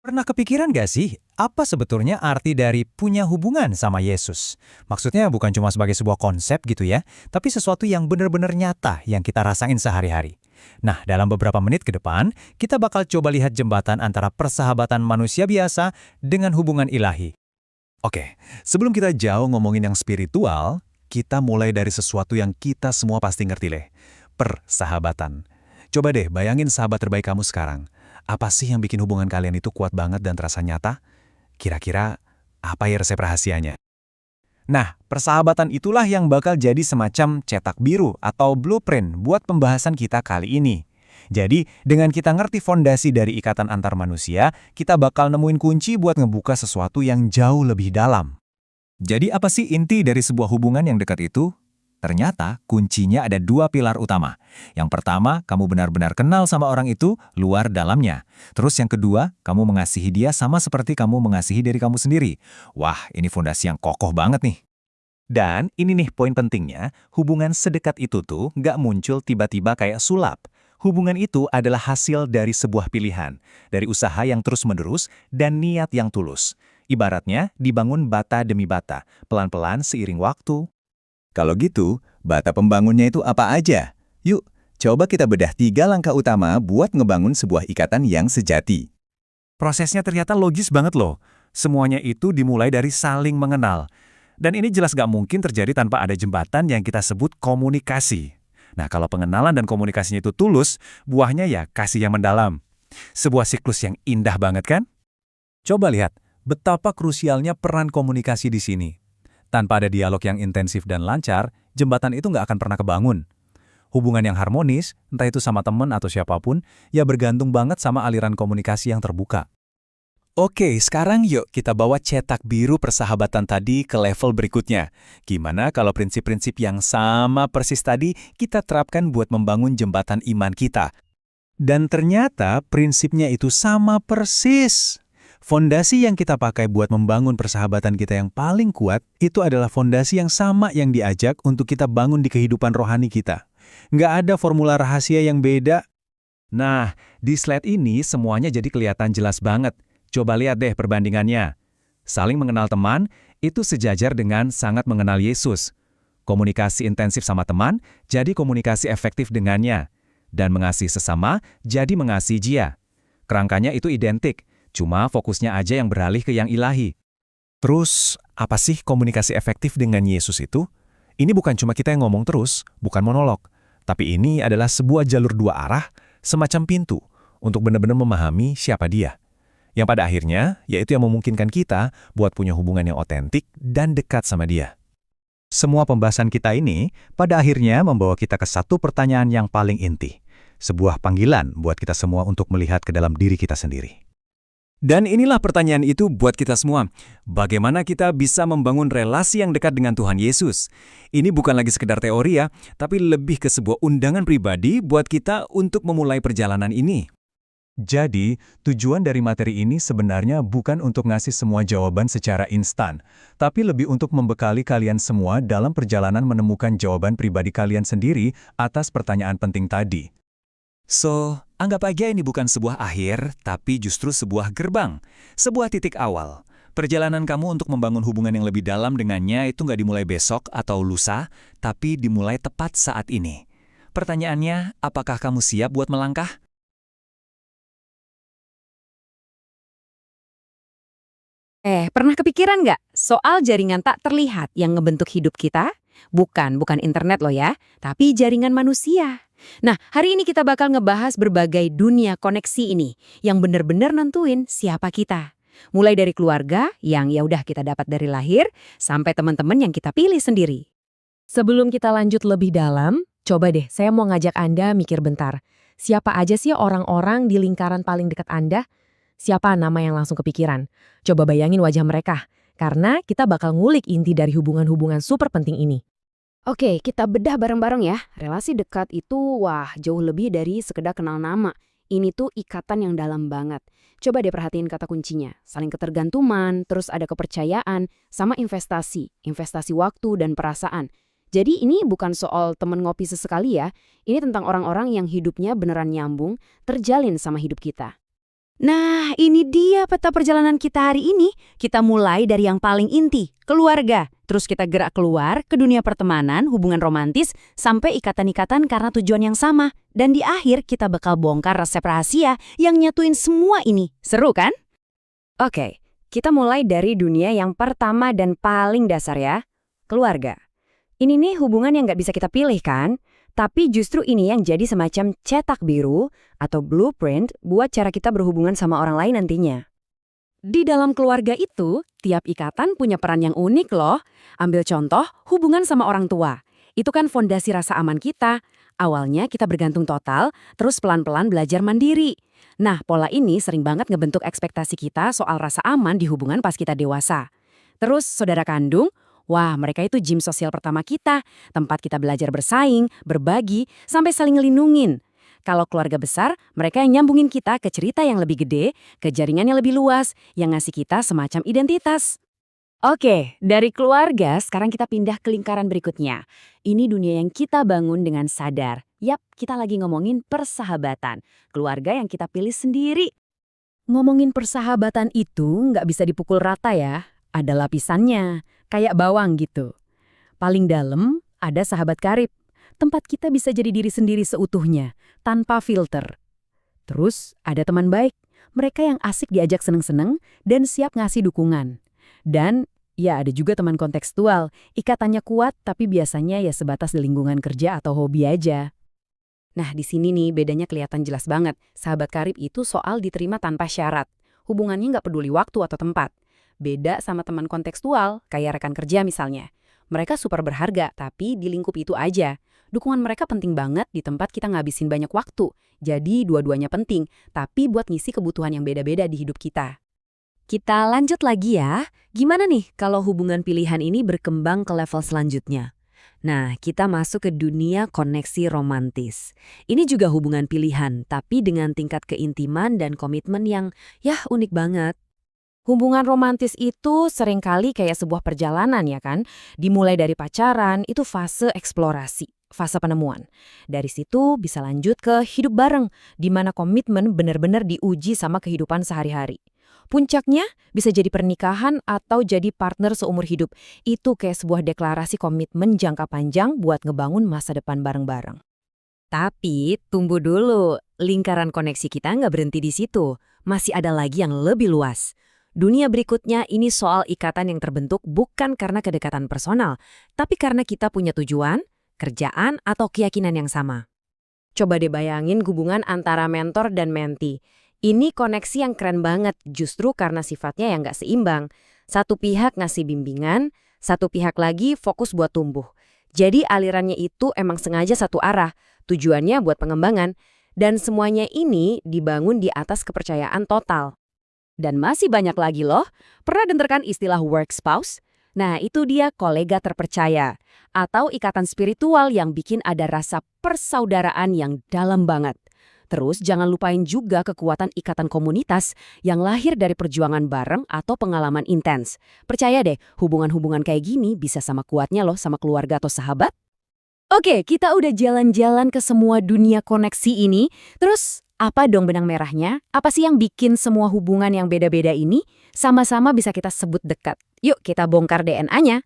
Pernah kepikiran gak sih, apa sebetulnya arti dari punya hubungan sama Yesus? Maksudnya bukan cuma sebagai sebuah konsep gitu ya, tapi sesuatu yang benar-benar nyata yang kita rasain sehari-hari. Nah, dalam beberapa menit ke depan, kita bakal coba lihat jembatan antara persahabatan manusia biasa dengan hubungan ilahi. Oke, sebelum kita jauh ngomongin yang spiritual, kita mulai dari sesuatu yang kita semua pasti ngerti deh. Persahabatan. Coba deh bayangin sahabat terbaik kamu sekarang. Apa sih yang bikin hubungan kalian itu kuat banget dan terasa nyata? Kira-kira apa ya resep rahasianya? Nah, persahabatan itulah yang bakal jadi semacam cetak biru atau blueprint buat pembahasan kita kali ini. Jadi, dengan kita ngerti fondasi dari ikatan antar manusia, kita bakal nemuin kunci buat ngebuka sesuatu yang jauh lebih dalam. Jadi apa sih inti dari sebuah hubungan yang dekat itu? Ternyata kuncinya ada dua pilar utama. Yang pertama, kamu benar-benar kenal sama orang itu, luar dalamnya. Terus yang kedua, kamu mengasihi dia sama seperti kamu mengasihi diri kamu sendiri. Wah, ini fondasi yang kokoh banget nih. Dan ini nih poin pentingnya, hubungan sedekat itu tuh nggak muncul tiba-tiba kayak sulap. Hubungan itu adalah hasil dari sebuah pilihan, dari usaha yang terus-menerus dan niat yang tulus. Ibaratnya dibangun bata demi bata, pelan-pelan seiring waktu. Kalau gitu, bata pembangunnya itu apa aja? Yuk, coba kita bedah 3 langkah utama buat ngebangun sebuah ikatan yang sejati. Prosesnya ternyata logis banget loh. Semuanya itu dimulai dari saling mengenal. Dan ini jelas gak mungkin terjadi tanpa ada jembatan yang kita sebut komunikasi. Nah, kalau pengenalan dan komunikasinya itu tulus, buahnya ya kasih yang mendalam. Sebuah siklus yang indah banget kan? Coba lihat, betapa krusialnya peran komunikasi di sini. Tanpa ada dialog yang intensif dan lancar, jembatan itu nggak akan pernah kebangun. Hubungan yang harmonis, entah itu sama teman atau siapapun, ya bergantung banget sama aliran komunikasi yang terbuka. Oke, sekarang yuk kita bawa cetak biru persahabatan tadi ke level berikutnya. Gimana kalau prinsip-prinsip yang sama persis tadi kita terapkan buat membangun jembatan iman kita? Dan ternyata prinsipnya itu sama persis. Fondasi yang kita pakai buat membangun persahabatan kita yang paling kuat, itu adalah fondasi yang sama yang diajak untuk kita bangun di kehidupan rohani kita. Nggak ada formula rahasia yang beda. Nah, di slide ini semuanya jadi kelihatan jelas banget. Coba lihat deh perbandingannya. Saling mengenal teman, itu sejajar dengan sangat mengenal Yesus. Komunikasi intensif sama teman, jadi komunikasi efektif dengannya. Dan mengasihi sesama, jadi mengasihi Dia. Kerangkanya itu identik. Cuma fokusnya aja yang beralih ke yang ilahi. Terus, apa sih komunikasi efektif dengan Yesus itu? Ini bukan cuma kita yang ngomong terus, bukan monolog. Tapi ini adalah sebuah jalur dua arah, semacam pintu, untuk benar-benar memahami siapa Dia. Yang pada akhirnya, yaitu yang memungkinkan kita buat punya hubungan yang otentik dan dekat sama Dia. Semua pembahasan kita ini, pada akhirnya membawa kita ke satu pertanyaan yang paling inti. Sebuah panggilan buat kita semua untuk melihat ke dalam diri kita sendiri. Dan inilah pertanyaan itu buat kita semua. Bagaimana kita bisa membangun relasi yang dekat dengan Tuhan Yesus? Ini bukan lagi sekedar teori ya, tapi lebih ke sebuah undangan pribadi buat kita untuk memulai perjalanan ini. Jadi, tujuan dari materi ini sebenarnya bukan untuk ngasih semua jawaban secara instan, tapi lebih untuk membekali kalian semua dalam perjalanan menemukan jawaban pribadi kalian sendiri atas pertanyaan penting tadi. So, anggap aja ini bukan sebuah akhir, tapi justru sebuah gerbang, sebuah titik awal. Perjalanan kamu untuk membangun hubungan yang lebih dalam dengannya itu nggak dimulai besok atau lusa, tapi dimulai tepat saat ini. Pertanyaannya, apakah kamu siap buat melangkah? Pernah kepikiran nggak soal jaringan tak terlihat yang ngebentuk hidup kita? Bukan internet loh ya, tapi jaringan manusia. Nah, hari ini kita bakal ngebahas berbagai dunia koneksi ini yang benar-benar nentuin siapa kita. Mulai dari keluarga yang ya udah kita dapat dari lahir, sampai teman-teman yang kita pilih sendiri. Sebelum kita lanjut lebih dalam, coba deh saya mau ngajak Anda mikir bentar. Siapa aja sih orang-orang di lingkaran paling dekat Anda? Siapa nama yang langsung kepikiran? Coba bayangin wajah mereka, karena kita bakal ngulik inti dari hubungan-hubungan super penting ini. Oke, kita bedah bareng-bareng ya. Relasi dekat itu, wah, jauh lebih dari sekedar kenal nama. Ini tuh ikatan yang dalam banget. Coba deh perhatiin kata kuncinya. Saling ketergantungan, terus ada kepercayaan, sama investasi. Investasi waktu dan perasaan. Jadi ini bukan soal temen ngopi sesekali ya. Ini tentang orang-orang yang hidupnya beneran nyambung, terjalin sama hidup kita. Nah, ini dia peta perjalanan kita hari ini. Kita mulai dari yang paling inti, keluarga. Terus kita gerak keluar ke dunia pertemanan, hubungan romantis, sampai ikatan-ikatan karena tujuan yang sama. Dan di akhir kita bakal bongkar resep rahasia yang nyatuin semua ini. Seru kan? Oke, kita mulai dari dunia yang pertama dan paling dasar ya, keluarga. Ini nih hubungan yang nggak bisa kita pilih kan? Tapi justru ini yang jadi semacam cetak biru atau blueprint buat cara kita berhubungan sama orang lain nantinya. Di dalam keluarga itu, tiap ikatan punya peran yang unik loh. Ambil contoh, hubungan sama orang tua. Itu kan fondasi rasa aman kita. Awalnya kita bergantung total, terus pelan-pelan belajar mandiri. Nah, pola ini sering banget ngebentuk ekspektasi kita soal rasa aman di hubungan pas kita dewasa. Terus, saudara kandung, wah, mereka itu gym sosial pertama kita, tempat kita belajar bersaing, berbagi, sampai saling ngelindungin. Kalau keluarga besar, mereka yang nyambungin kita ke cerita yang lebih gede, ke jaringan yang lebih luas, yang ngasih kita semacam identitas. Oke, dari keluarga, sekarang kita pindah ke lingkaran berikutnya. Ini dunia yang kita bangun dengan sadar. Yap, kita lagi ngomongin persahabatan. Keluarga yang kita pilih sendiri. Ngomongin persahabatan itu nggak bisa dipukul rata ya. Ada lapisannya, kayak bawang gitu. Paling dalam ada sahabat karib, tempat kita bisa jadi diri sendiri seutuhnya, tanpa filter. Terus ada teman baik, mereka yang asik diajak seneng-seneng dan siap ngasih dukungan. Dan ya ada juga teman kontekstual, ikatannya kuat tapi biasanya ya sebatas di lingkungan kerja atau hobi aja. Nah di sini nih bedanya kelihatan jelas banget, sahabat karib itu soal diterima tanpa syarat. Hubungannya nggak peduli waktu atau tempat. Beda sama teman kontekstual, kayak rekan kerja misalnya. Mereka super berharga, tapi di lingkup itu aja. Dukungan mereka penting banget di tempat kita ngabisin banyak waktu. Jadi dua-duanya penting, tapi buat ngisi kebutuhan yang beda-beda di hidup kita. Kita lanjut lagi ya. Gimana nih kalau hubungan pilihan ini berkembang ke level selanjutnya? Nah, kita masuk ke dunia koneksi romantis. Ini juga hubungan pilihan, tapi dengan tingkat keintiman dan komitmen yang unik banget. Hubungan romantis itu seringkali kayak sebuah perjalanan ya kan? Dimulai dari pacaran, itu fase eksplorasi, fase penemuan. Dari situ bisa lanjut ke hidup bareng, di mana komitmen benar-benar diuji sama kehidupan sehari-hari. Puncaknya bisa jadi pernikahan atau jadi partner seumur hidup. Itu kayak sebuah deklarasi komitmen jangka panjang buat ngebangun masa depan bareng-bareng. Tapi tunggu dulu, lingkaran koneksi kita nggak berhenti di situ. Masih ada lagi yang lebih luas. Dunia berikutnya ini soal ikatan yang terbentuk bukan karena kedekatan personal, tapi karena kita punya tujuan, kerjaan, atau keyakinan yang sama. Coba deh bayangin hubungan antara mentor dan mentee. Ini koneksi yang keren banget justru karena sifatnya yang nggak seimbang. Satu pihak ngasih bimbingan, satu pihak lagi fokus buat tumbuh. Jadi alirannya itu emang sengaja satu arah, tujuannya buat pengembangan. Dan semuanya ini dibangun di atas kepercayaan total. Dan masih banyak lagi loh. Pernah dengarkan istilah work spouse? Nah, itu dia kolega terpercaya. Atau ikatan spiritual yang bikin ada rasa persaudaraan yang dalam banget. Terus jangan lupain juga kekuatan ikatan komunitas yang lahir dari perjuangan bareng atau pengalaman intens. Percaya deh, hubungan-hubungan kayak gini bisa sama kuatnya loh sama keluarga atau sahabat. Oke, kita udah jalan-jalan ke semua dunia koneksi ini. Terus apa dong benang merahnya? Apa sih yang bikin semua hubungan yang beda-beda ini sama-sama bisa kita sebut dekat? Yuk kita bongkar DNA-nya.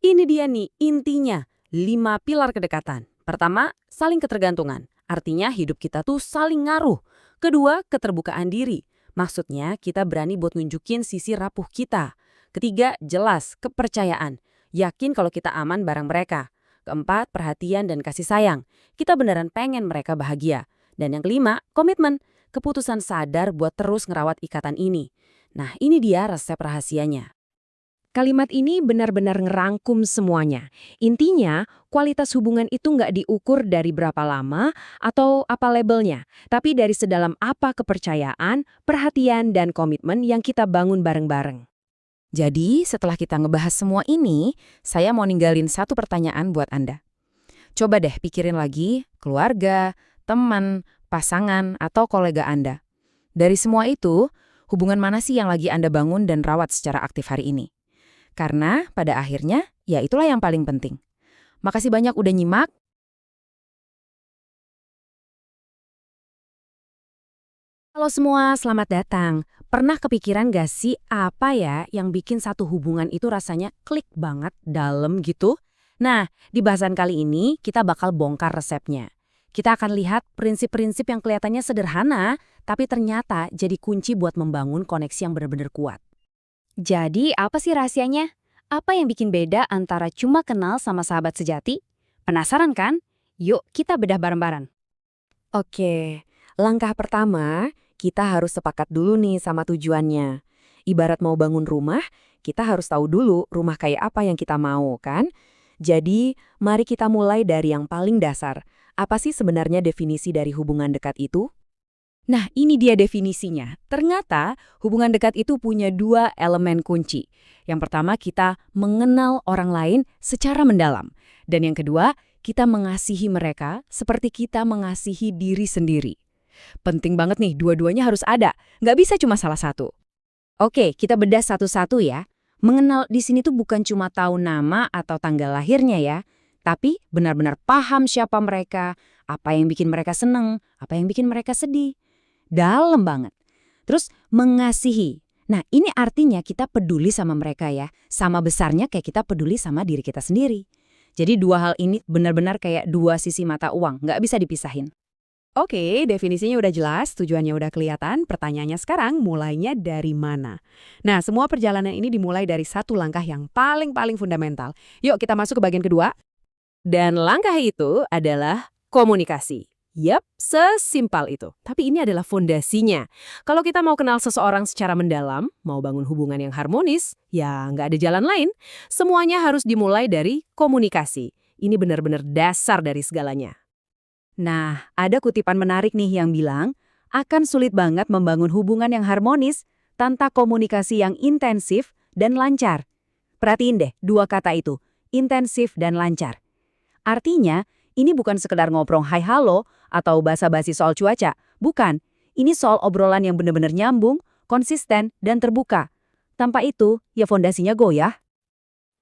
Ini dia nih intinya, 5 pilar kedekatan. Pertama, saling ketergantungan. Artinya hidup kita tuh saling ngaruh. Kedua, keterbukaan diri. Maksudnya kita berani buat nunjukin sisi rapuh kita. Ketiga, jelas, kepercayaan. Yakin kalau kita aman bareng mereka. Keempat, perhatian dan kasih sayang. Kita beneran pengen mereka bahagia. Dan yang kelima, komitmen. Keputusan sadar buat terus ngerawat ikatan ini. Nah, ini dia resep rahasianya. Kalimat ini benar-benar ngerangkum semuanya. Intinya, kualitas hubungan itu nggak diukur dari berapa lama atau apa labelnya, tapi dari sedalam apa kepercayaan, perhatian, dan komitmen yang kita bangun bareng-bareng. Jadi, setelah kita ngebahas semua ini, saya mau ninggalin satu pertanyaan buat Anda. Coba deh pikirin lagi, keluarga, teman, pasangan, atau kolega Anda. Dari semua itu, hubungan mana sih yang lagi Anda bangun dan rawat secara aktif hari ini? Karena pada akhirnya, ya itulah yang paling penting. Makasih banyak udah nyimak. Halo semua, selamat datang. Pernah kepikiran gak sih apa ya yang bikin satu hubungan itu rasanya klik banget dalam gitu? Nah, di bahasan kali ini kita bakal bongkar resepnya. Kita akan lihat prinsip-prinsip yang kelihatannya sederhana, tapi ternyata jadi kunci buat membangun koneksi yang benar-benar kuat. Jadi, apa sih rahasianya? Apa yang bikin beda antara cuma kenal sama sahabat sejati? Penasaran kan? Yuk, kita bedah bareng-bareng. Oke, langkah pertama, kita harus sepakat dulu nih sama tujuannya. Ibarat mau bangun rumah, kita harus tahu dulu rumah kayak apa yang kita mau, kan? Jadi, mari kita mulai dari yang paling dasar. Apa sih sebenarnya definisi dari hubungan dekat itu? Nah, ini dia definisinya. Ternyata hubungan dekat itu punya dua elemen kunci. Yang pertama, kita mengenal orang lain secara mendalam. Dan yang kedua, kita mengasihi mereka seperti kita mengasihi diri sendiri. Penting banget nih, dua-duanya harus ada. Nggak bisa cuma salah satu. Oke, kita bedah satu-satu ya. Mengenal di sini tuh bukan cuma tahu nama atau tanggal lahirnya ya, tapi benar-benar paham siapa mereka, apa yang bikin mereka seneng, apa yang bikin mereka sedih. Dalam banget. Terus mengasihi. Nah, ini artinya kita peduli sama mereka ya, sama besarnya kayak kita peduli sama diri kita sendiri. Jadi dua hal ini benar-benar kayak dua sisi mata uang, nggak bisa dipisahin. Oke, definisinya udah jelas, tujuannya udah kelihatan, pertanyaannya sekarang mulainya dari mana? Nah, semua perjalanan ini dimulai dari satu langkah yang paling fundamental. Yuk kita masuk ke bagian kedua. Dan langkah itu adalah komunikasi. Yap, sesimpel itu. Tapi ini adalah fondasinya. Kalau kita mau kenal seseorang secara mendalam, mau bangun hubungan yang harmonis, ya nggak ada jalan lain. Semuanya harus dimulai dari komunikasi. Ini benar-benar dasar dari segalanya. Nah, ada kutipan menarik nih yang bilang, akan sulit banget membangun hubungan yang harmonis tanpa komunikasi yang intensif dan lancar. Perhatiin deh dua kata itu, intensif dan lancar. Artinya, ini bukan sekedar ngobrol hai halo atau basa-basi soal cuaca. Bukan, ini soal obrolan yang benar-benar nyambung, konsisten, dan terbuka. Tanpa itu, ya fondasinya goyah.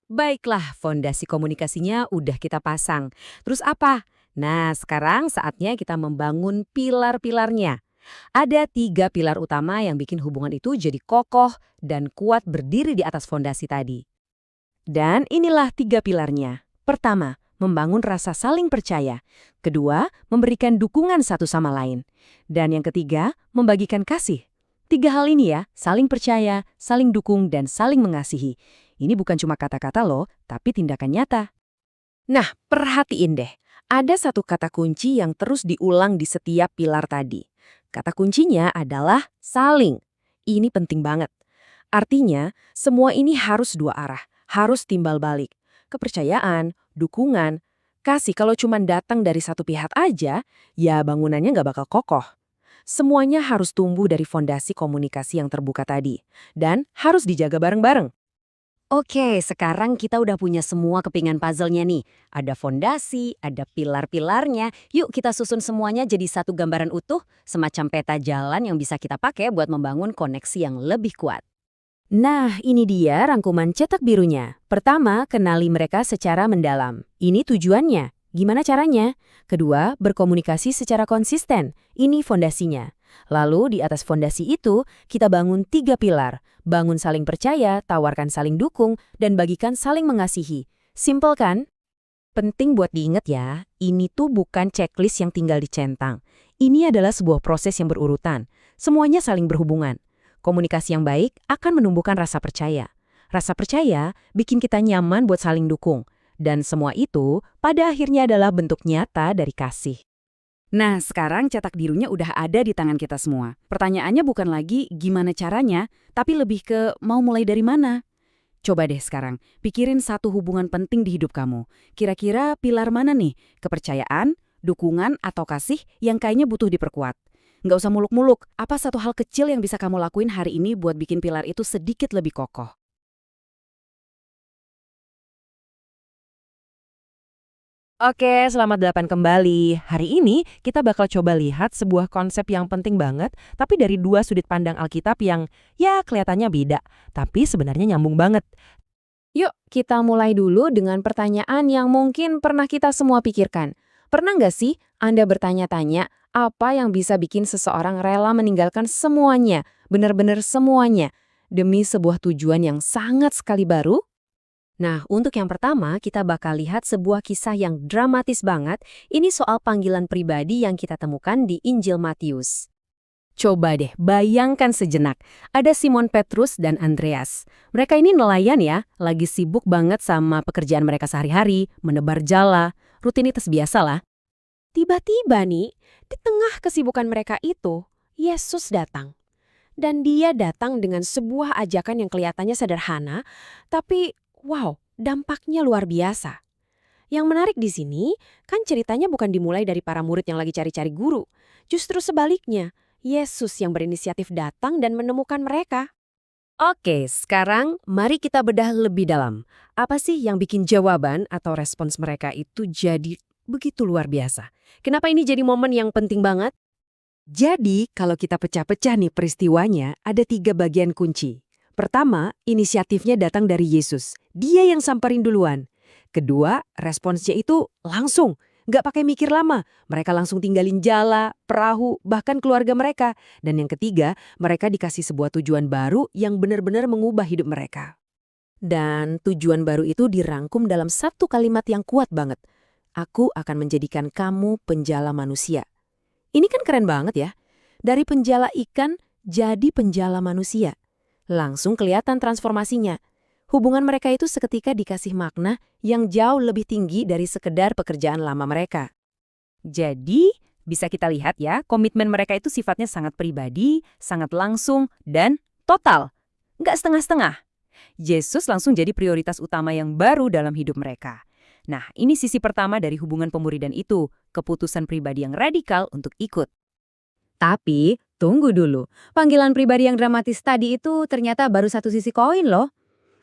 Baiklah, fondasi komunikasinya udah kita pasang. Terus apa? Nah, sekarang saatnya kita membangun pilar-pilarnya. Ada 3 pilar utama yang bikin hubungan itu jadi kokoh dan kuat berdiri di atas fondasi tadi. Dan inilah 3 pilarnya. Pertama, membangun rasa saling percaya. Kedua, memberikan dukungan satu sama lain. Dan yang ketiga, membagikan kasih. 3 hal ini ya, saling percaya, saling dukung, dan saling mengasihi. Ini bukan cuma kata-kata loh, tapi tindakan nyata. Nah, perhatiin deh. Ada satu kata kunci yang terus diulang di setiap pilar tadi. Kata kuncinya adalah saling. Ini penting banget. Artinya, semua ini harus dua arah, harus timbal balik. Kepercayaan, dukungan, kasih kalau cuma datang dari satu pihak aja, ya bangunannya nggak bakal kokoh. Semuanya harus tumbuh dari fondasi komunikasi yang terbuka tadi. Dan harus dijaga bareng-bareng. Oke, sekarang kita udah punya semua kepingan puzzle-nya nih. Ada fondasi, ada pilar-pilarnya. Yuk kita susun semuanya jadi satu gambaran utuh, semacam peta jalan yang bisa kita pakai buat membangun koneksi yang lebih kuat. Nah, ini dia rangkuman cetak birunya. Pertama, kenali mereka secara mendalam. Ini tujuannya. Gimana caranya? Kedua, berkomunikasi secara konsisten. Ini fondasinya. Lalu, di atas fondasi itu, kita bangun 3 pilar. Bangun saling percaya, tawarkan saling dukung, dan bagikan saling mengasihi. Simple kan? Penting buat diingat ya, ini tuh bukan checklist yang tinggal dicentang. Ini adalah sebuah proses yang berurutan. Semuanya saling berhubungan. Komunikasi yang baik akan menumbuhkan rasa percaya. Rasa percaya bikin kita nyaman buat saling dukung. Dan semua itu pada akhirnya adalah bentuk nyata dari kasih. Nah, sekarang cetak birunya udah ada di tangan kita semua. Pertanyaannya bukan lagi gimana caranya, tapi lebih ke mau mulai dari mana. Coba deh sekarang, pikirin satu hubungan penting di hidup kamu. Kira-kira pilar mana nih? Kepercayaan, dukungan, atau kasih yang kayaknya butuh diperkuat? Nggak usah muluk-muluk, apa satu hal kecil yang bisa kamu lakuin hari ini buat bikin pilar itu sedikit lebih kokoh? Oke, selamat datang kembali. Hari ini kita bakal coba lihat sebuah konsep yang penting banget, tapi dari dua sudut pandang Alkitab yang ya kelihatannya beda, tapi sebenarnya nyambung banget. Yuk, kita mulai dulu dengan pertanyaan yang mungkin pernah kita semua pikirkan. Pernah nggak sih Anda bertanya-tanya, Apa yang bisa bikin seseorang rela meninggalkan semuanya, benar-benar semuanya, demi sebuah tujuan yang sangat sekali baru? Nah, untuk yang pertama, kita bakal lihat sebuah kisah yang dramatis banget. Ini soal panggilan pribadi yang kita temukan di Injil Matius. Coba deh, bayangkan sejenak. Ada Simon Petrus dan Andreas. Mereka ini nelayan ya, lagi sibuk banget sama pekerjaan mereka sehari-hari, menebar jala, rutinitas biasa lah. Tiba-tiba nih, di tengah kesibukan mereka itu, Yesus datang. Dan dia datang dengan sebuah ajakan yang kelihatannya sederhana, tapi wow, dampaknya luar biasa. Yang menarik di sini, kan ceritanya bukan dimulai dari para murid yang lagi cari-cari guru. Justru sebaliknya, Yesus yang berinisiatif datang dan menemukan mereka. Oke, sekarang mari kita bedah lebih dalam. Apa sih yang bikin jawaban atau respons mereka itu jadi begitu luar biasa? Kenapa ini jadi momen yang penting banget? Jadi, kalau kita pecah-pecah nih peristiwanya, ada 3 bagian kunci. Pertama, inisiatifnya datang dari Yesus. Dia yang samperin duluan. Kedua, responsnya itu langsung. Nggak pakai mikir lama. Mereka langsung tinggalin jala, perahu, bahkan keluarga mereka. Dan yang ketiga, mereka dikasih sebuah tujuan baru yang benar-benar mengubah hidup mereka. Dan tujuan baru itu dirangkum dalam satu kalimat yang kuat banget. Aku akan menjadikan kamu penjala manusia. Ini kan keren banget ya. Dari penjala ikan jadi penjala manusia. Langsung kelihatan transformasinya. Hubungan mereka itu seketika dikasih makna yang jauh lebih tinggi dari sekedar pekerjaan lama mereka. Jadi, bisa kita lihat ya, komitmen mereka itu sifatnya sangat pribadi, sangat langsung, dan total. Nggak setengah-setengah. Yesus langsung jadi prioritas utama yang baru dalam hidup mereka. Nah, ini sisi pertama dari hubungan pemuridan itu, keputusan pribadi yang radikal untuk ikut. Tapi, tunggu dulu. Panggilan pribadi yang dramatis tadi itu ternyata baru satu sisi koin loh.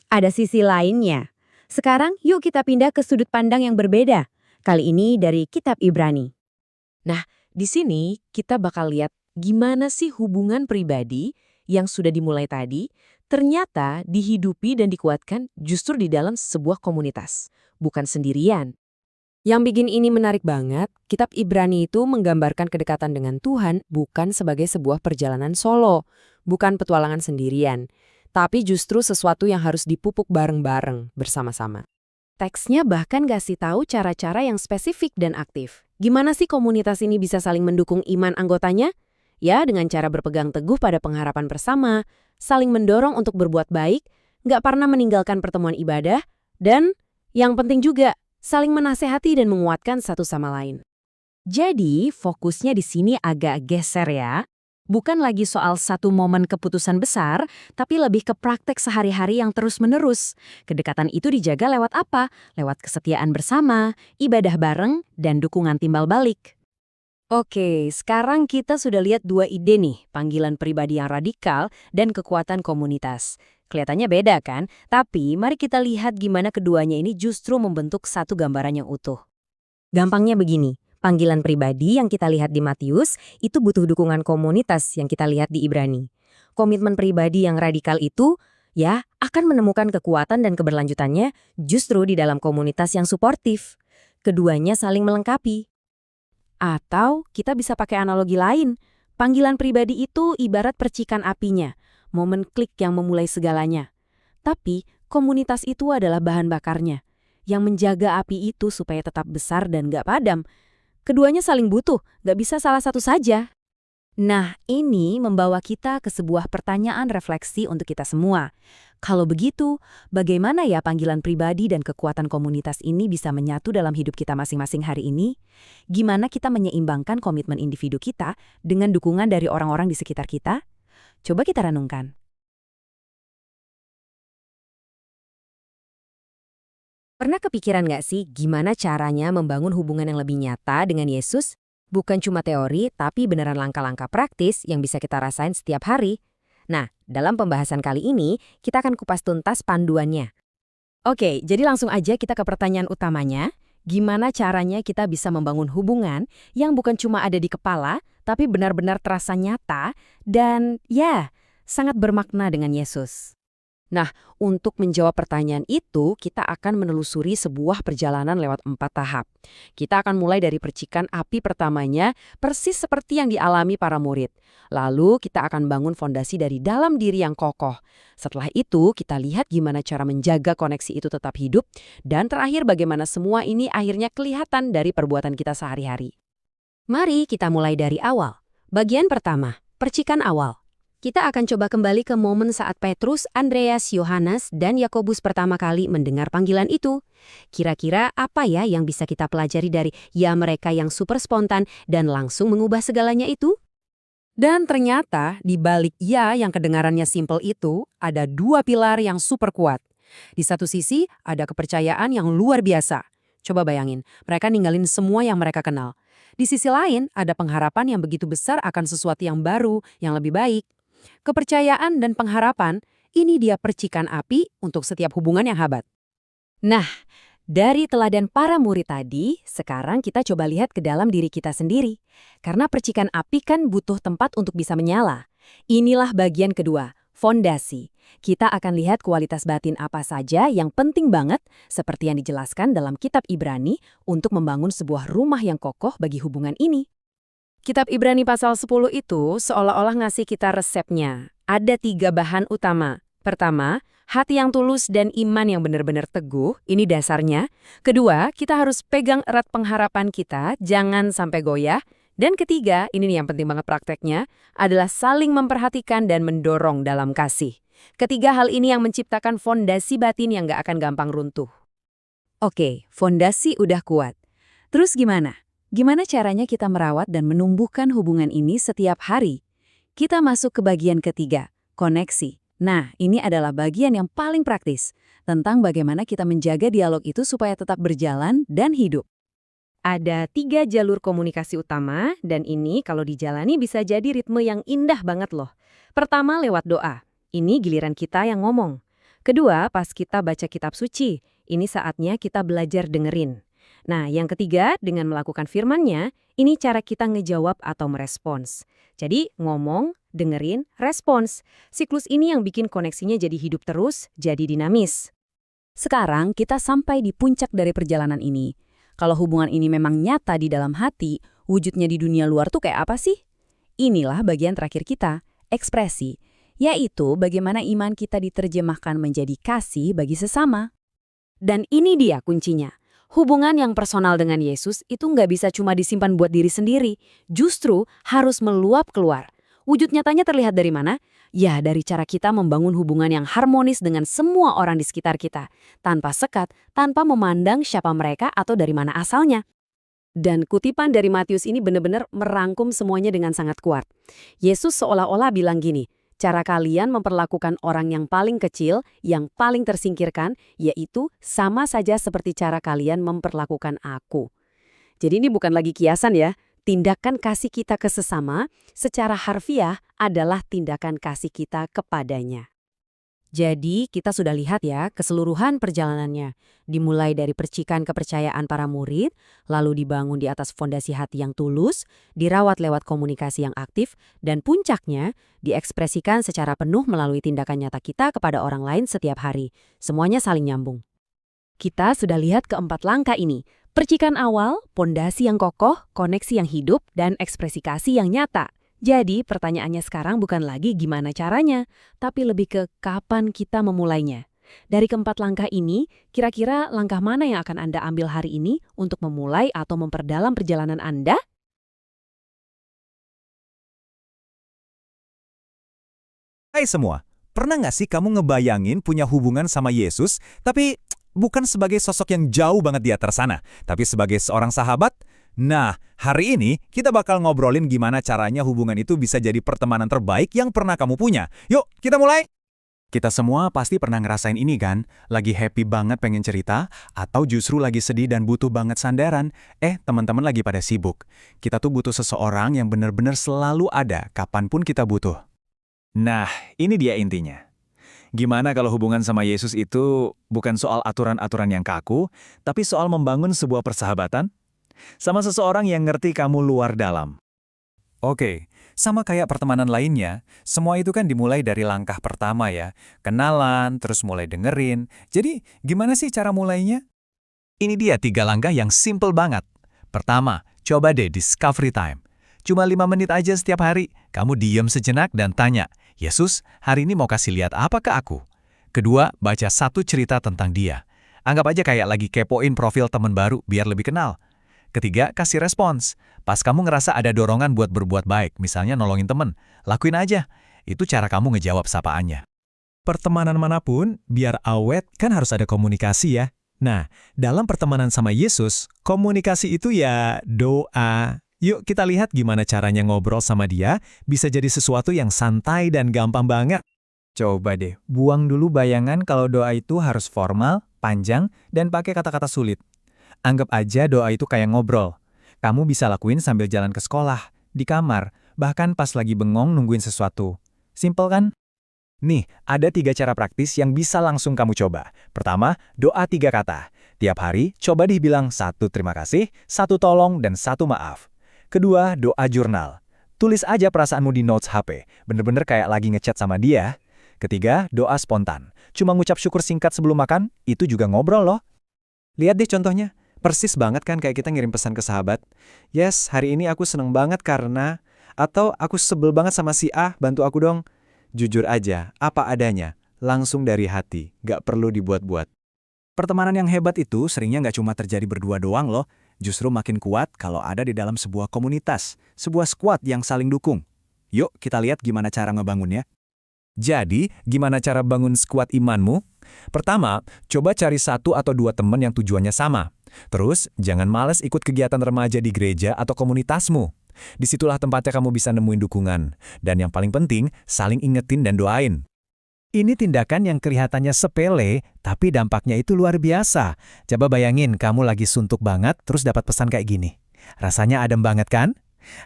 Ada sisi lainnya. Sekarang yuk kita pindah ke sudut pandang yang berbeda. Kali ini dari Kitab Ibrani. Nah, di sini kita bakal lihat gimana sih hubungan pribadi yang sudah dimulai tadi ternyata dihidupi dan dikuatkan justru di dalam sebuah komunitas, bukan sendirian. Yang bikin ini menarik banget, Kitab Ibrani itu menggambarkan kedekatan dengan Tuhan bukan sebagai sebuah perjalanan solo, bukan petualangan sendirian, tapi justru sesuatu yang harus dipupuk bareng-bareng bersama-sama. Teksnya bahkan ngasih tahu cara-cara yang spesifik dan aktif. Gimana sih komunitas ini bisa saling mendukung iman anggotanya? Ya, dengan cara berpegang teguh pada pengharapan bersama, saling mendorong untuk berbuat baik, nggak pernah meninggalkan pertemuan ibadah, dan yang penting juga, saling menasehati dan menguatkan satu sama lain. Jadi, fokusnya di sini agak geser ya. Bukan lagi soal satu momen keputusan besar, tapi lebih ke praktek sehari-hari yang terus-menerus. Kedekatan itu dijaga lewat apa? Lewat kesetiaan bersama, ibadah bareng, dan dukungan timbal balik. Oke, sekarang kita sudah lihat 2 ide nih, panggilan pribadi yang radikal dan kekuatan komunitas. Kelihatannya beda kan? Tapi mari kita lihat gimana keduanya ini justru membentuk satu gambaran yang utuh. Gampangnya begini, panggilan pribadi yang kita lihat di Matius itu butuh dukungan komunitas yang kita lihat di Ibrani. Komitmen pribadi yang radikal itu ya akan menemukan kekuatan dan keberlanjutannya justru di dalam komunitas yang suportif. Keduanya saling melengkapi. Atau kita bisa pakai analogi lain. Panggilan pribadi itu ibarat percikan apinya, momen klik yang memulai segalanya. Tapi komunitas itu adalah bahan bakarnya, yang menjaga api itu supaya tetap besar dan gak padam. Keduanya saling butuh, gak bisa salah satu saja. Nah, ini membawa kita ke sebuah pertanyaan refleksi untuk kita semua. Kalau begitu, bagaimana ya panggilan pribadi dan kekuatan komunitas ini bisa menyatu dalam hidup kita masing-masing hari ini? Gimana kita menyeimbangkan komitmen individu kita dengan dukungan dari orang-orang di sekitar kita? Coba kita renungkan. Pernah kepikiran nggak sih gimana caranya membangun hubungan yang lebih nyata dengan Yesus? Bukan cuma teori, tapi beneran langkah-langkah praktis yang bisa kita rasain setiap hari. Nah, dalam pembahasan kali ini, kita akan kupas tuntas panduannya. Oke, jadi langsung aja kita ke pertanyaan utamanya. Gimana caranya kita bisa membangun hubungan yang bukan cuma ada di kepala, tapi benar-benar terasa nyata dan ya, sangat bermakna dengan Yesus. Nah, untuk menjawab pertanyaan itu, kita akan menelusuri sebuah perjalanan lewat 4 tahap. Kita akan mulai dari percikan api pertamanya, persis seperti yang dialami para murid. Lalu, kita akan bangun fondasi dari dalam diri yang kokoh. Setelah itu, kita lihat gimana cara menjaga koneksi itu tetap hidup, dan terakhir bagaimana semua ini akhirnya kelihatan dari perbuatan kita sehari-hari. Mari kita mulai dari awal. Bagian pertama, percikan awal. Kita akan coba kembali ke momen saat Petrus, Andreas, Yohanes, dan Yakobus pertama kali mendengar panggilan itu. Kira-kira apa ya yang bisa kita pelajari dari ya mereka yang super spontan dan langsung mengubah segalanya itu? Dan ternyata di balik ya yang kedengarannya simpel itu, ada 2 pilar yang super kuat. Di satu sisi, ada kepercayaan yang luar biasa. Coba bayangin, mereka ninggalin semua yang mereka kenal. Di sisi lain, ada pengharapan yang begitu besar akan sesuatu yang baru, yang lebih baik. Kepercayaan dan pengharapan, ini dia percikan api untuk setiap hubungan yang hebat. Nah, dari teladan para murid tadi, sekarang kita coba lihat ke dalam diri kita sendiri. Karena percikan api kan butuh tempat untuk bisa menyala. Inilah bagian kedua, fondasi. Kita akan lihat kualitas batin apa saja yang penting banget, seperti yang dijelaskan dalam kitab Ibrani, untuk membangun sebuah rumah yang kokoh bagi hubungan ini. Kitab Ibrani pasal 10 itu seolah-olah ngasih kita resepnya. Ada 3 bahan utama. Pertama, hati yang tulus dan iman yang benar-benar teguh, ini dasarnya. Kedua, kita harus pegang erat pengharapan kita, jangan sampai goyah. Dan ketiga, ini nih yang penting banget prakteknya, adalah saling memperhatikan dan mendorong dalam kasih. Ketiga hal ini yang menciptakan fondasi batin yang gak akan gampang runtuh. Oke, fondasi udah kuat. Terus gimana? Gimana caranya kita merawat dan menumbuhkan hubungan ini setiap hari? Kita masuk ke bagian ketiga, koneksi. Nah, ini adalah bagian yang paling praktis, tentang bagaimana kita menjaga dialog itu supaya tetap berjalan dan hidup. Ada 3 jalur komunikasi utama, dan ini kalau dijalani bisa jadi ritme yang indah banget loh. Pertama lewat doa, ini giliran kita yang ngomong. Kedua, pas kita baca kitab suci, ini saatnya kita belajar dengerin. Nah, yang ketiga, dengan melakukan firman-Nya, ini cara kita ngejawab atau merespons. Jadi, ngomong, dengerin, respons. Siklus ini yang bikin koneksinya jadi hidup terus, jadi dinamis. Sekarang, kita sampai di puncak dari perjalanan ini. Kalau hubungan ini memang nyata di dalam hati, wujudnya di dunia luar tuh kayak apa sih? Inilah bagian terakhir kita, ekspresi, yaitu bagaimana iman kita diterjemahkan menjadi kasih bagi sesama. Dan ini dia kuncinya. Hubungan yang personal dengan Yesus itu nggak bisa cuma disimpan buat diri sendiri, justru harus meluap keluar. Wujud nyatanya terlihat dari mana? Ya, dari cara kita membangun hubungan yang harmonis dengan semua orang di sekitar kita, tanpa sekat, tanpa memandang siapa mereka atau dari mana asalnya. Dan kutipan dari Matius ini benar-benar merangkum semuanya dengan sangat kuat. Yesus seolah-olah bilang gini, cara kalian memperlakukan orang yang paling kecil, yang paling tersingkirkan, yaitu sama saja seperti cara kalian memperlakukan aku. Jadi ini bukan lagi kiasan ya. Tindakan kasih kita ke sesama secara harfiah adalah tindakan kasih kita kepadanya. Jadi kita sudah lihat ya keseluruhan perjalanannya. Dimulai dari percikan kepercayaan para murid, lalu dibangun di atas fondasi hati yang tulus, dirawat lewat komunikasi yang aktif, dan puncaknya diekspresikan secara penuh melalui tindakan nyata kita kepada orang lain setiap hari. Semuanya saling nyambung. Kita sudah lihat keempat langkah ini. Percikan awal, pondasi yang kokoh, koneksi yang hidup, dan ekspresi kasih yang nyata. Jadi pertanyaannya sekarang bukan lagi gimana caranya, tapi lebih ke kapan kita memulainya. Dari keempat langkah ini, kira-kira langkah mana yang akan Anda ambil hari ini untuk memulai atau memperdalam perjalanan Anda? Hai semua, pernah nggak sih kamu ngebayangin punya hubungan sama Yesus, tapi bukan sebagai sosok yang jauh banget di atas sana, tapi sebagai seorang sahabat? Nah, hari ini kita bakal ngobrolin gimana caranya hubungan itu bisa jadi pertemanan terbaik yang pernah kamu punya. Yuk, kita mulai! Kita semua pasti pernah ngerasain ini kan? Lagi happy banget pengen cerita, atau justru lagi sedih dan butuh banget sandaran. Teman-teman lagi pada sibuk. Kita tuh butuh seseorang yang benar-benar selalu ada, kapanpun kita butuh. Nah, ini dia intinya. Gimana kalau hubungan sama Yesus itu bukan soal aturan-aturan yang kaku, tapi soal membangun sebuah persahabatan? Sama seseorang yang ngerti kamu luar dalam. Oke, sama kayak pertemanan lainnya, semua itu kan dimulai dari langkah pertama ya. Kenalan, terus mulai dengerin. Jadi, gimana sih cara mulainya? Ini dia 3 langkah yang simple banget. Pertama, coba deh discovery time. Cuma 5 menit aja setiap hari, kamu diem sejenak dan tanya, Yesus, hari ini mau kasih lihat apa ke aku? Kedua, baca satu cerita tentang dia. Anggap aja kayak lagi kepoin profil teman baru biar lebih kenal. Ketiga, kasih respons. Pas kamu ngerasa ada dorongan buat berbuat baik, misalnya nolongin temen, lakuin aja. Itu cara kamu ngejawab sapaannya. Pertemanan manapun, biar awet kan harus ada komunikasi ya. Nah, dalam pertemanan sama Yesus, komunikasi itu ya doa. Yuk kita lihat gimana caranya ngobrol sama dia, bisa jadi sesuatu yang santai dan gampang banget. Coba deh, buang dulu bayangan kalau doa itu harus formal, panjang, dan pakai kata-kata sulit. Anggap aja doa itu kayak ngobrol. Kamu bisa lakuin sambil jalan ke sekolah, di kamar, bahkan pas lagi bengong nungguin sesuatu. Simple kan? Nih, ada 3 cara praktis yang bisa langsung kamu coba. Pertama, doa 3 kata. Tiap hari, coba dibilang 1 terima kasih, 1 tolong, dan 1 maaf. Kedua, doa jurnal. Tulis aja perasaanmu di notes HP, bener-bener kayak lagi ngechat sama dia. Ketiga, doa spontan. Cuma ngucap syukur singkat sebelum makan, itu juga ngobrol loh. Lihat deh contohnya. Persis banget kan kayak kita ngirim pesan ke sahabat. Yes, hari ini aku seneng banget karena... Atau aku sebel banget sama si A, bantu aku dong. Jujur aja, apa adanya. Langsung dari hati, gak perlu dibuat-buat. Pertemanan yang hebat itu seringnya gak cuma terjadi berdua doang loh. Justru makin kuat kalau ada di dalam sebuah komunitas. Sebuah squad yang saling dukung. Yuk kita lihat gimana cara ngebangunnya. Jadi, gimana cara bangun squad imanmu? Pertama, coba cari 1 atau 2 teman yang tujuannya sama. Terus, jangan males ikut kegiatan remaja di gereja atau komunitasmu. Disitulah tempatnya kamu bisa nemuin dukungan. Dan yang paling penting, saling ingetin dan doain. Ini tindakan yang kelihatannya sepele, tapi dampaknya itu luar biasa. Coba bayangin kamu lagi suntuk banget, terus dapat pesan kayak gini. Rasanya adem banget kan?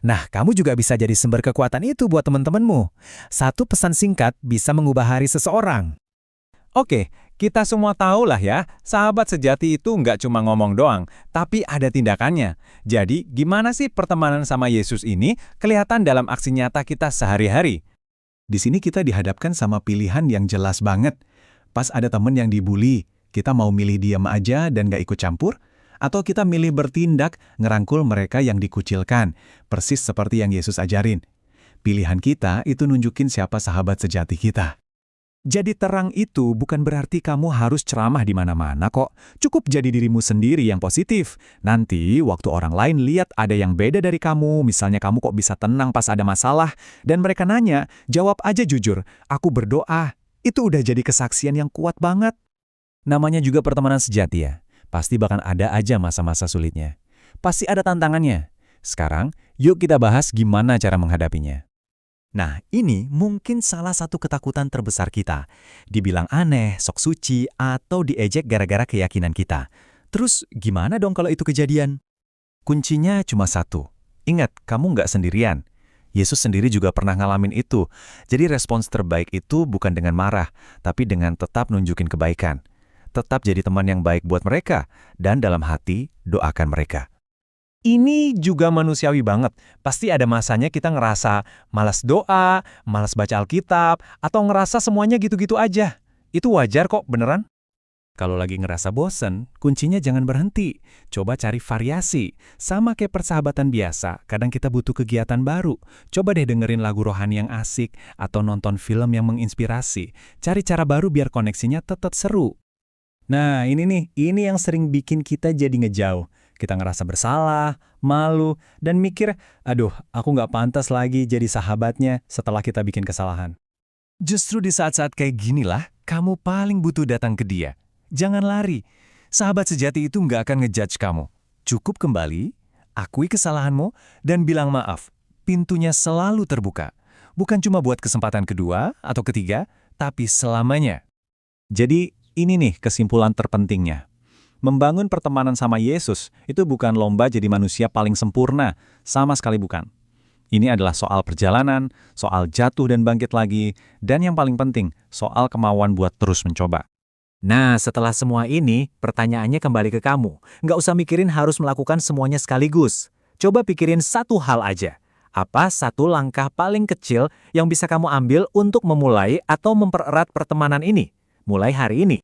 Nah, kamu juga bisa jadi sumber kekuatan itu buat teman-temanmu. 1 pesan singkat bisa mengubah hari seseorang. Oke, kita semua tahu lah ya, sahabat sejati itu nggak cuma ngomong doang, tapi ada tindakannya. Jadi, gimana sih pertemanan sama Yesus ini kelihatan dalam aksi nyata kita sehari-hari? Di sini kita dihadapkan sama pilihan yang jelas banget. Pas ada temen yang dibully, kita mau milih diam aja dan gak ikut campur? Atau kita milih bertindak, ngerangkul mereka yang dikucilkan, persis seperti yang Yesus ajarin. Pilihan kita itu nunjukin siapa sahabat sejati kita. Jadi terang itu bukan berarti kamu harus ceramah di mana-mana kok. Cukup jadi dirimu sendiri yang positif. Nanti waktu orang lain lihat ada yang beda dari kamu, misalnya kamu kok bisa tenang pas ada masalah, dan mereka nanya, jawab aja jujur, aku berdoa. Itu udah jadi kesaksian yang kuat banget. Namanya juga pertemanan sejati ya. Pasti bahkan ada aja masa-masa sulitnya. Pasti ada tantangannya. Sekarang, yuk kita bahas gimana cara menghadapinya. Nah, ini mungkin salah satu ketakutan terbesar kita. Dibilang aneh, sok suci, atau diejek gara-gara keyakinan kita. Terus, gimana dong kalau itu kejadian? Kuncinya cuma 1. Ingat, kamu nggak sendirian. Yesus sendiri juga pernah ngalamin itu. Jadi respons terbaik itu bukan dengan marah, tapi dengan tetap nunjukin kebaikan. Tetap jadi teman yang baik buat mereka, dan dalam hati, doakan mereka. Ini juga manusiawi banget. Pasti ada masanya kita ngerasa malas doa, malas baca Alkitab, atau ngerasa semuanya gitu-gitu aja. Itu wajar kok, beneran. Kalau lagi ngerasa bosen, kuncinya jangan berhenti. Coba cari variasi. Sama kayak persahabatan biasa, kadang kita butuh kegiatan baru. Coba deh dengerin lagu rohani yang asik, atau nonton film yang menginspirasi. Cari cara baru biar koneksinya tetap seru. Nah, ini yang sering bikin kita jadi ngejauh. Kita ngerasa bersalah, malu, dan mikir, aduh, aku nggak pantas lagi jadi sahabatnya setelah kita bikin kesalahan. Justru di saat-saat kayak ginilah, kamu paling butuh datang ke dia. Jangan lari. Sahabat sejati itu nggak akan ngejudge kamu. Cukup kembali, akui kesalahanmu, dan bilang maaf. Pintunya selalu terbuka. Bukan cuma buat kesempatan kedua atau ketiga, tapi selamanya. Jadi, ini nih kesimpulan terpentingnya. Membangun pertemanan sama Yesus itu bukan lomba jadi manusia paling sempurna, sama sekali bukan. Ini adalah soal perjalanan, soal jatuh dan bangkit lagi, dan yang paling penting, soal kemauan buat terus mencoba. Nah, setelah semua ini, pertanyaannya kembali ke kamu. Nggak usah mikirin harus melakukan semuanya sekaligus. Coba pikirin 1 hal aja. Apa satu langkah paling kecil yang bisa kamu ambil untuk memulai atau mempererat pertemanan ini? Mulai hari ini.